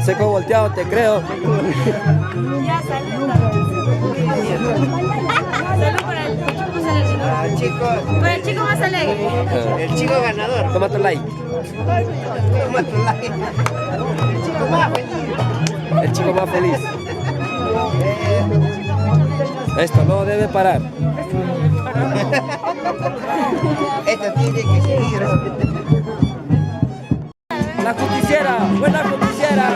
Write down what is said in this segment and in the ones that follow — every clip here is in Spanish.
Seco volteado, te creo. Ya, salud. Salud para el chico más alegre. Para el chico más alegre. El chico ganador. Toma tu like. Toma tu like. El chico más feliz. El chico más feliz. Esto no debe parar. Esto tiene que seguir. La justiciera, buena justiciera.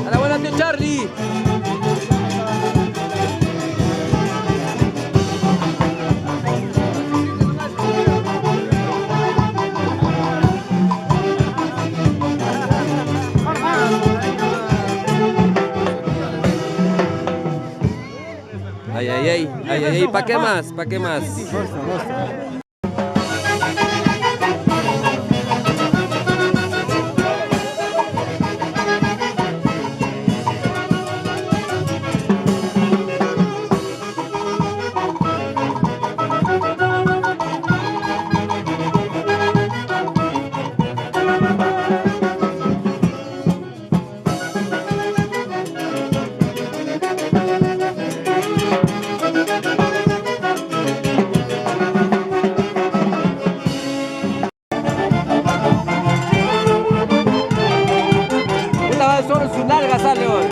A la buena, tío Charlie. Ay, ay, ay, ay, ay, ay, ¿pa' qué más? ¿Pa' qué más? Solo su nalga sale hoy.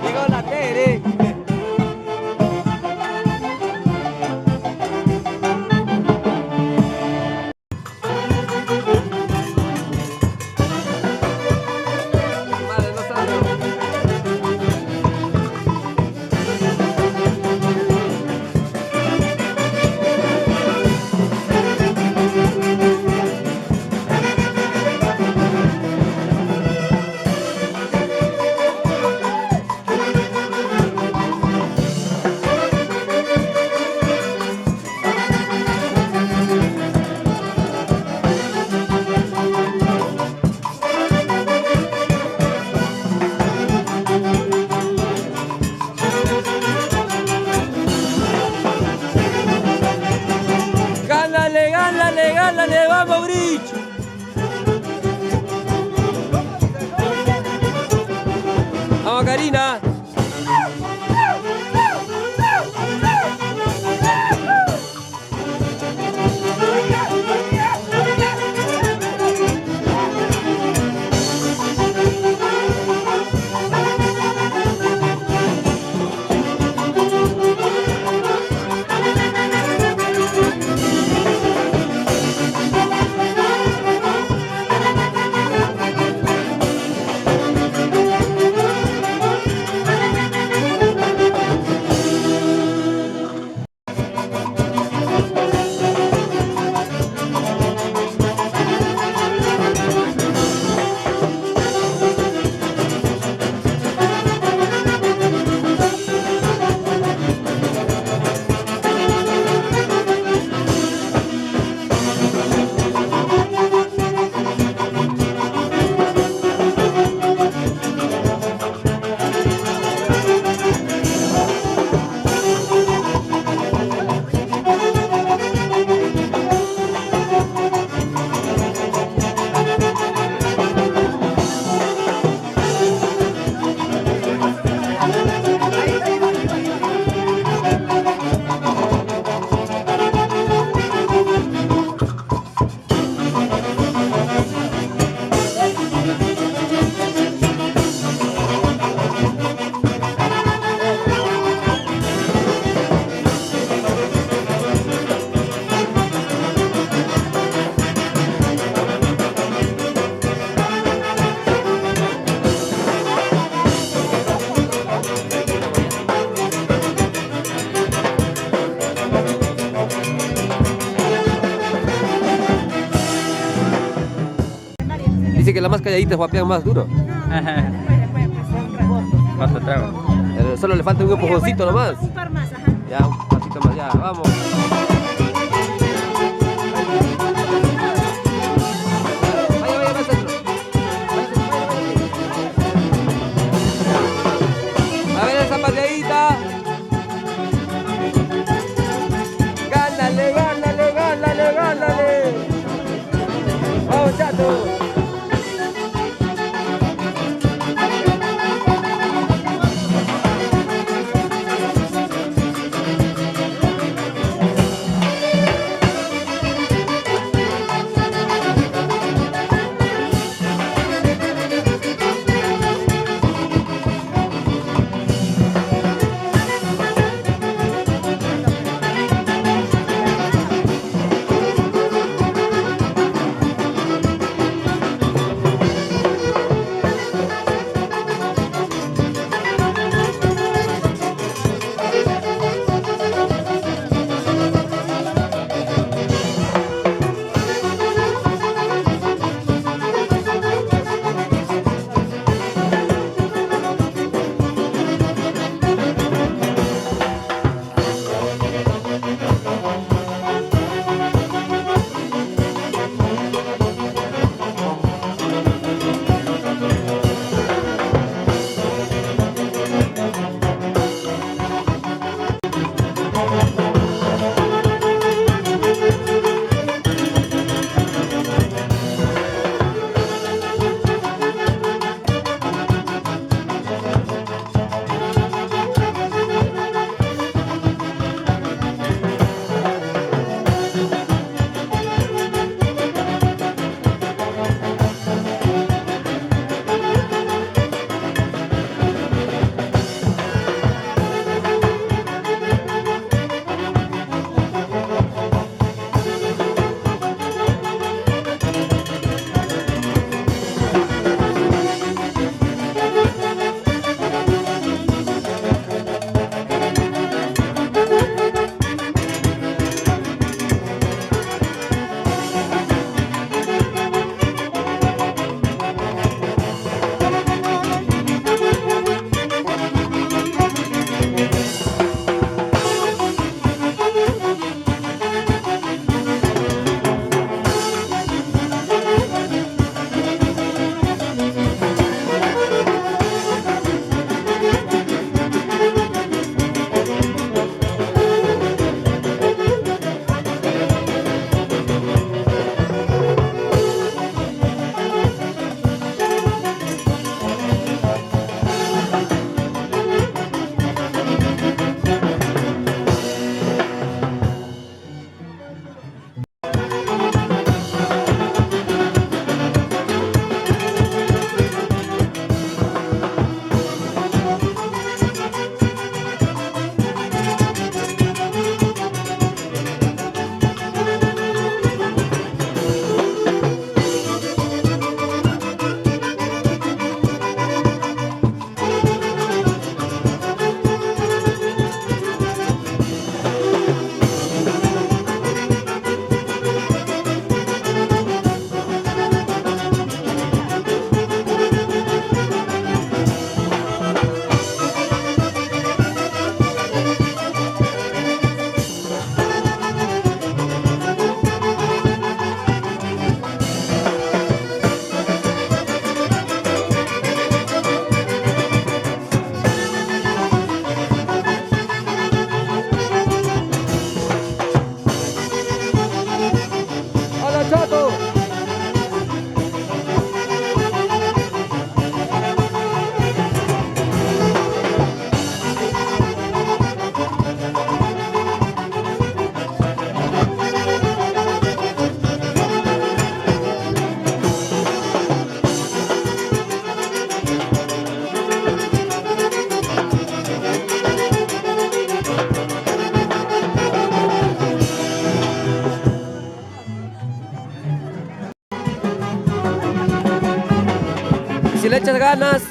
Llegó la Tere. Madre, no salió. Gánale, gánale, gánale, vamos, Bridge. Vamos, Karina. más calladitas guapean más duro. ¿Cuánto trago? Solo le falta un empujoncito nomás. Un par más, ajá. Ya, un patito más, ya, vamos. Vaya, vaya, más dentro. A ver esa pateadita. Gánale, gánale, gánale, gánale. Vamos, chato. Si le echas ganas.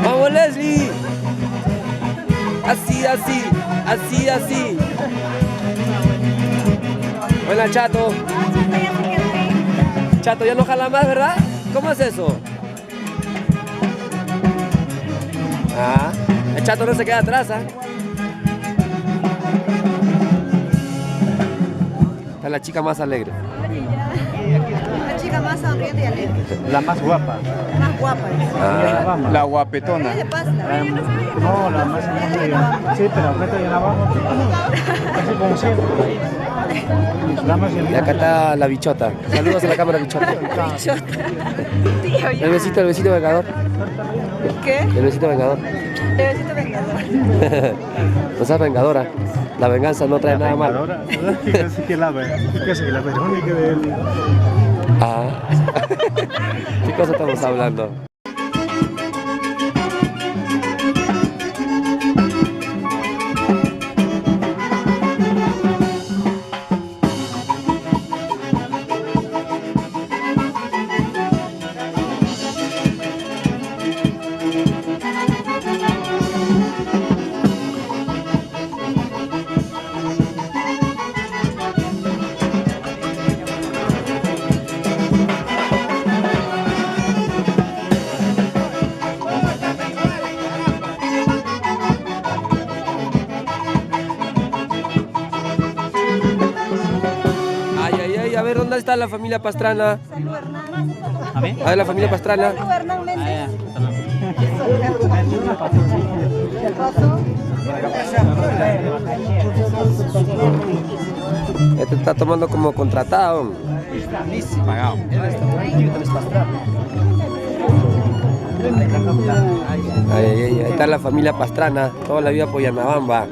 ¡Vamos, Leslie! Así, así, así, así. Buena, Chato. Chato, ya no jala más, ¿verdad? ¿Cómo es eso? Ah, el Chato no se queda atrás, ¿ah? Esta es la chica más alegre. La chica más sonriente y alegre. La más guapa. Más guapa. Ah, La guapetona. ¿Qué le pasa? No, la más sí, pero acá ya la vamos. Así como siempre. La más y acá está la bichota. Saludos a la cámara, bichota. Tío, El besito vengador. ¿Qué? El besito vengador. El besito vengador. No seas vengadora. La venganza no trae nada malo. ahora, fíjese que la Verónica de él. Ah. ¿Qué cosa estamos hablando? Ay, ay, ay, a ver, ¿dónde está la familia Pastrana? Salud, Hernán. A ver, la familia Pastrana. Salud, Hernán Méndez. ¿Qué pasó? Este está tomando como contratado. Pagado. Ay, ay, ay, ahí está la familia Pastrana, toda la vida por Yanabamba.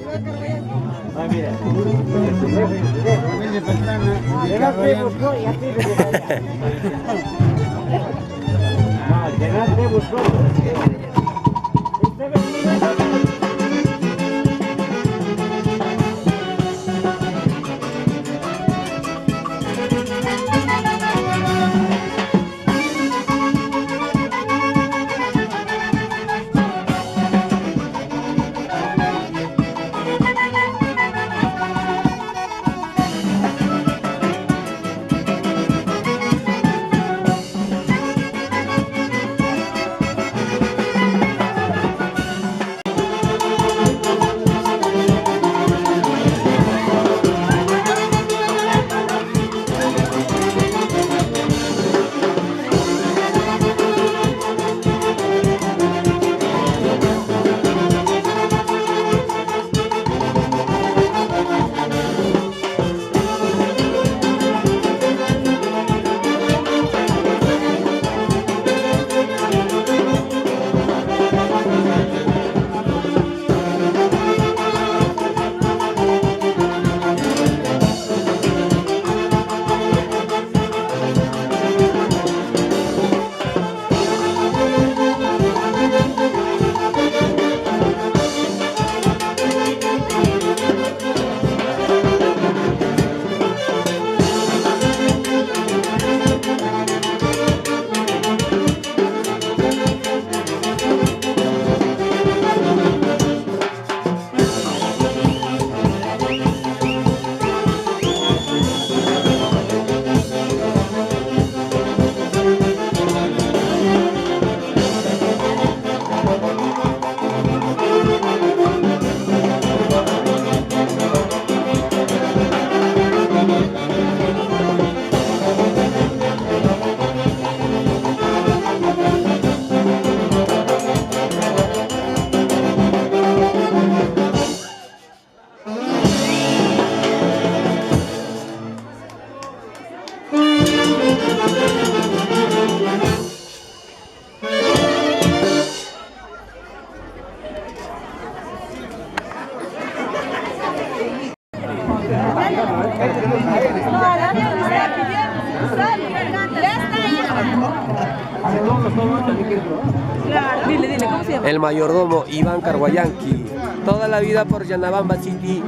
El mayordomo Iván Carguayanqui. Toda la vida por Llanabamba City.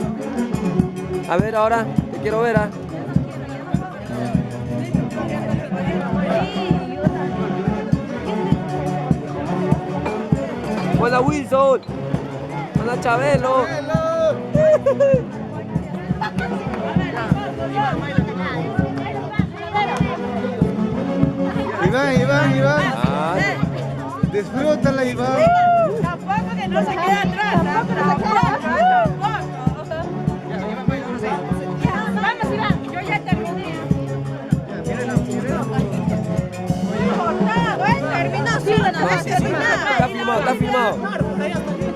A ver ahora, te quiero ver. Buena Wilson. Buena Chabelo. Iván. Ah, Disfrútala, Iván. Tampoco que no se quede atrás. Tampoco. Vamos, Iván. Yo ya terminé. Terminó, sí, no, sí, está filmado.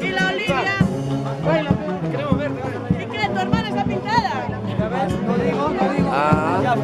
Y la Olivia. ¿Y qué? ¿Tu hermana está pintada? Ah.